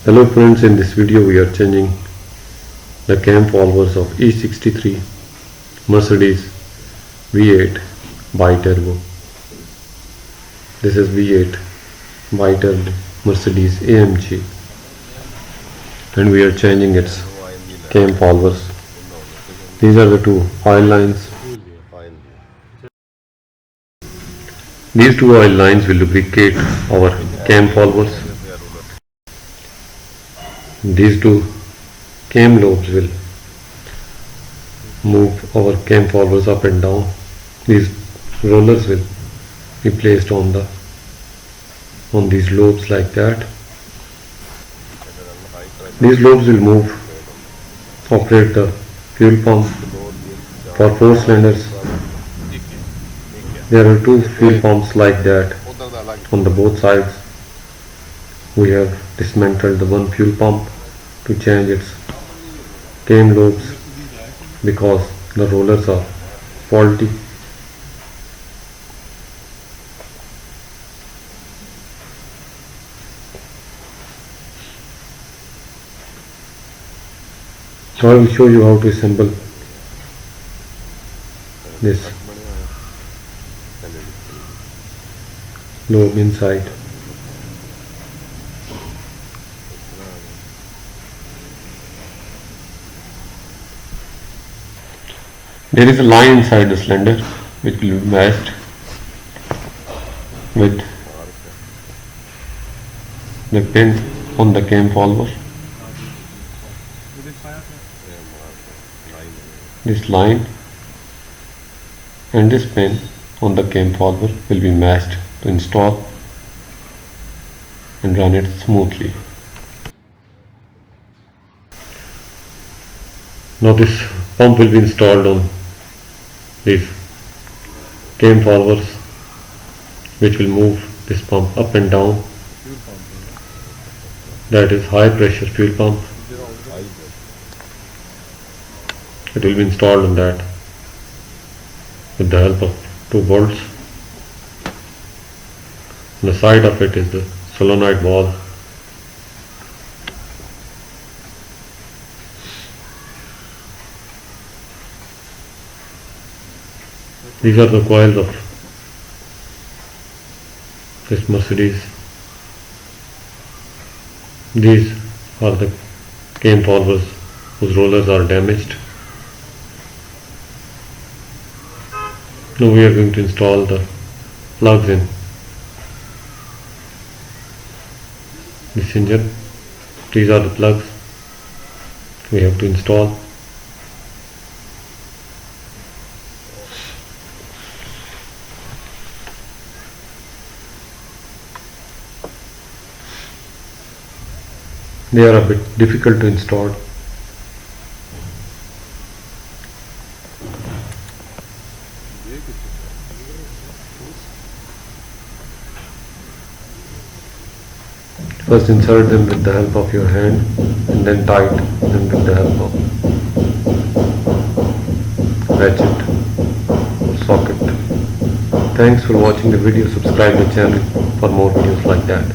Hello friends, in this video we are changing the cam valves of E63 Mercedes V8 Bi-Turbo. This is V8 Bi-Turbo Mercedes AMG and we are changing its cam valves. These are the two oil lines. These two oil lines will lubricate our cam valves. These two cam lobes will move our cam valves up and down. These rollers will be placed on these lobes like that. These lobes will operate the fuel pump for 4 cylinders. There are 2 fuel pumps like that on the both sides. We have dismantled the one fuel pump to change its cam lobes because the rollers are faulty. So I will show you how to assemble this lobe inside. There is a line inside the cylinder which will be matched with the pin on the cam valve. This line and this pin on the cam valve will be matched to install and run it smoothly. Now this pump will be installed on these cam valves which will move this pump up and down. That is high pressure fuel pump. It will be installed on that with the help of 2 bolts. On the side of it is the solenoid valve. These are the coils of this Mercedes. These are the cam valves whose rollers are damaged. Now we are going to install the plugs in this engine. These are the plugs we have to install. They are a bit difficult to install. First insert them with the help of your hand and then tight them with the help of ratchet or socket. Thanks for watching the video. Subscribe my channel for more videos like that.